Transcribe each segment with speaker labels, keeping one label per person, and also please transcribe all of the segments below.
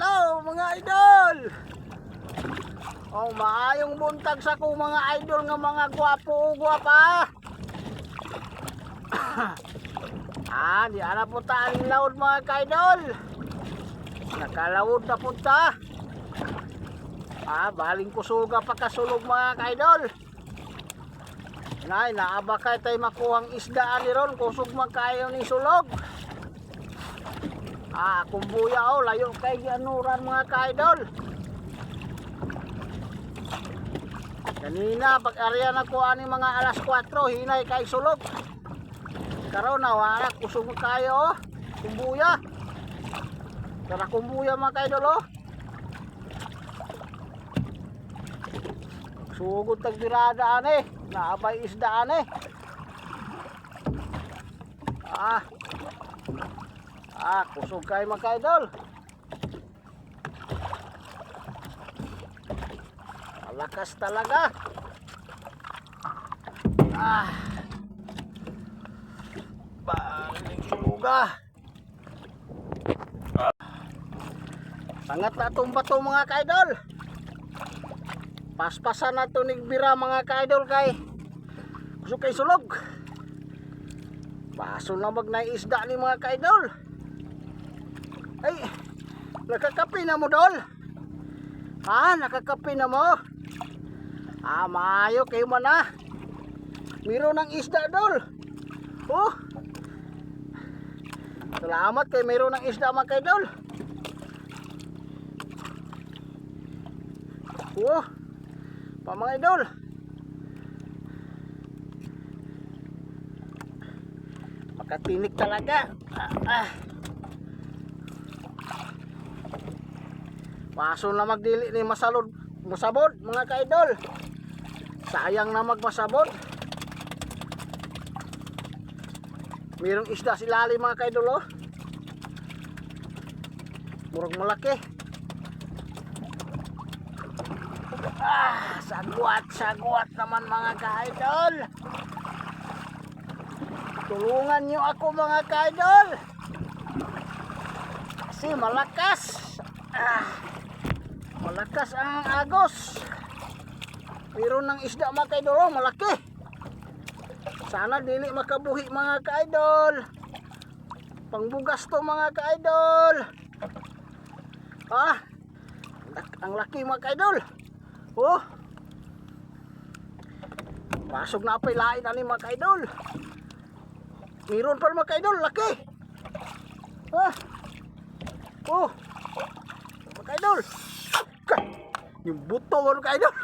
Speaker 1: Hello mga idol. Oh, maayong buntag sa ko mga idol nga mga gwapo o gwapa. Di ana po ta ang laod mga idol. Nakalawod na punta. Baling kusuga pa kasulog mga idol. Nay, naaba kay tay makuhang isda ani ron kusog magkayo ni sulog. Kumbuya layo kay gianuran mga ka-idol. Kanina pag area na ko ani mga alas 4 hinay kay sulog. Karon na wala kusog kayo kumbuya. Tara kumbuya mga ka-idol Sugod tag birada ani, naabay isda ani. Kusog kayo mga ka-idol. Malakas talaga. Balik suga. Sangat na itong bato mga ka-idol. Paspasan na ito nigbira mga ka-idol kay kusog kay sulog. Baso na magnaisda ni mga ka-idol. Ay, nakakapi na mo dol. Nakakapi na mo. Maayo kayo man Miro ng isda dol. Salamat kay miro ng isda mga ka-idol. Mga idol. Makatinik talaga. Paso na magdili ni masabod mga ka-idol. Sayang na magmasabod. Mayroong isda silali mga ka-idol Murag malaki. Sagwat naman mga ka-idol. Tulungan nyo ako mga ka-idol. Kasi malakas. Malakas ang agos. Meron ng isda mga ka-idol malaki. Sana dili makabuhi mga ka-idol. Pangbugas to mga ka-idol. Ang laki mga ka-idol. Pasok na apay lain ani mga ka-idol. Meron pa mga ka-idol laki. Mga ka-idol. Yung buto mga ka-idol.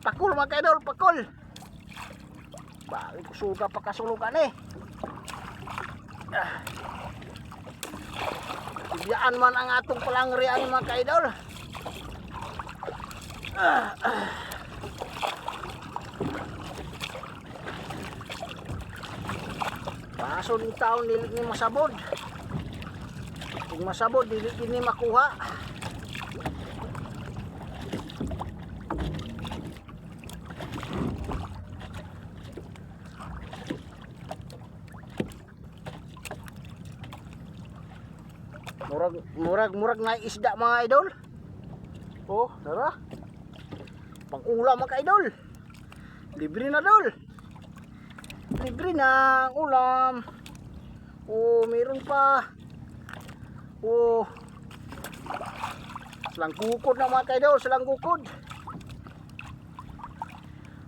Speaker 1: Pakul mga ka-idol, pakul. Balik suga pa kasulugan Biyaan man ang atong palangrian mga ka-idol. Paso ng taon dili ni masabod. Kung masabod dili ni makuha. Murag na isda mga idol. Tara. Pang-ulam mga idol. Libre na dol. Libre na ang ulam. Meron pa. Silang kukod na mga idol, silang kukod.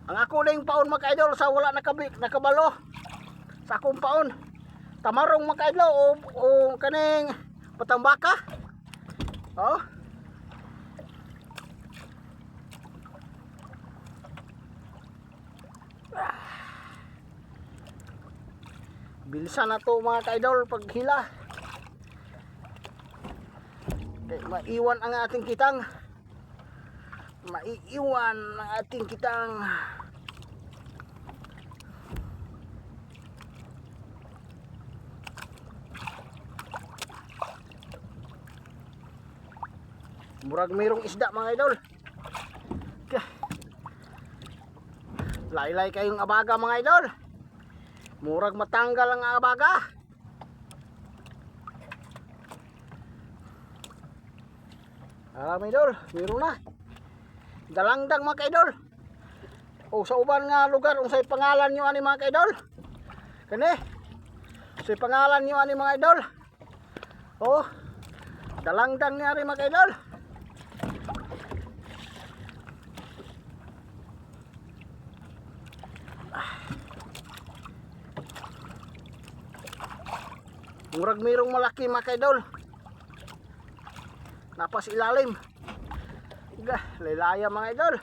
Speaker 1: Ang ako lang paon mga idol sa wala nakabalo. Sa akong paon. Tamarong mga idol o kaning patambaka. Bilisan na to mga ka-idol paghila. Maiiwan ang ating kitang. Maiiwan ang ating kitang. Murag mayroong isda mga idol. Laylay kayong abaga mga idol. Murag matanggal ang abaga. mga idol, meron na. Dalangdang mga kaidol. O sa uban nga lugar unsay pangalan nyo ani mga kaidol? Kani. Unsay pangalan nyo ani mga idol? Oh. Dalangdang ni ari mga kaidol. Murag mayroong malaki mga kaidol. Napas ilalim. Laylaya mga idol.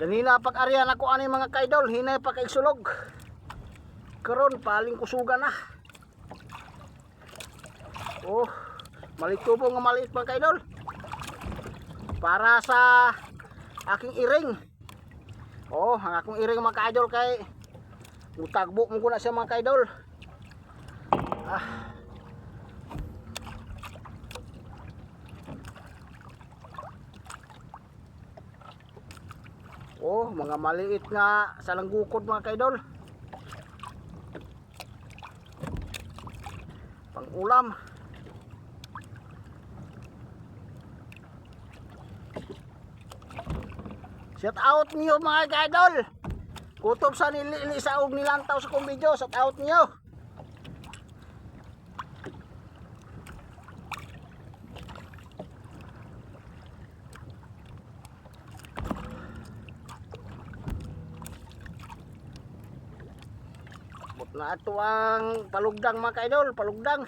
Speaker 1: Ganina pag aryan ako ani mga kaidol, hinay pa kay sulog. Karon paling kusugan na. Oh, malitubo nga maliit mga kaidol. Para sa aking iring. Oh, ang akong iring mga kaidol kay mutagbo mo ko na siya mga kaidol. Oh, mga maliit nga salanggukod mga kaidol. Pang ulam. Shout out niyo mga kaidol. Kutob sa nili sa og nilantaw sa kong video. Shout out niyo. Bot na ato ang palugdang mga kaidol, palugdang.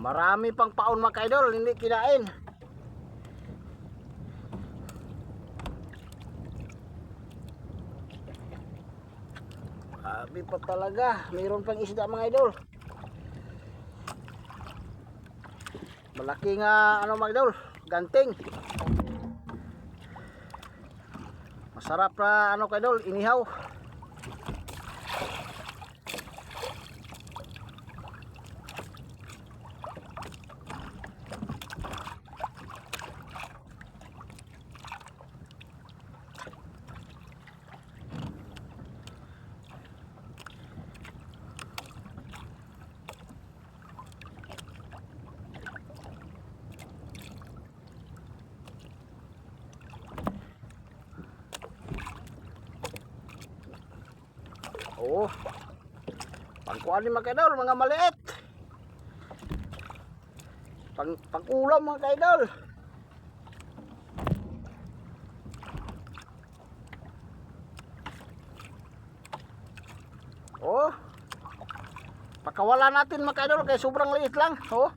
Speaker 1: Marami pang paon mga kaidol, hindi kinain. Abi pa talaga, mayroon pang isda mga idol. Malaki nga ano mga idol, ganting. Masarap na ano kaidol, inihaw. Oh, pangkuhan ni mga kaidol, mga maliit. Pang-ulam mga kaidol. Oh, pakawala natin mga kaidol kaya sobrang liit lang. Oh.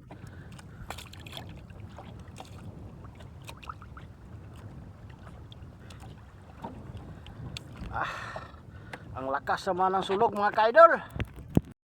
Speaker 1: Ang lakas naman ng sulog mga kaidol.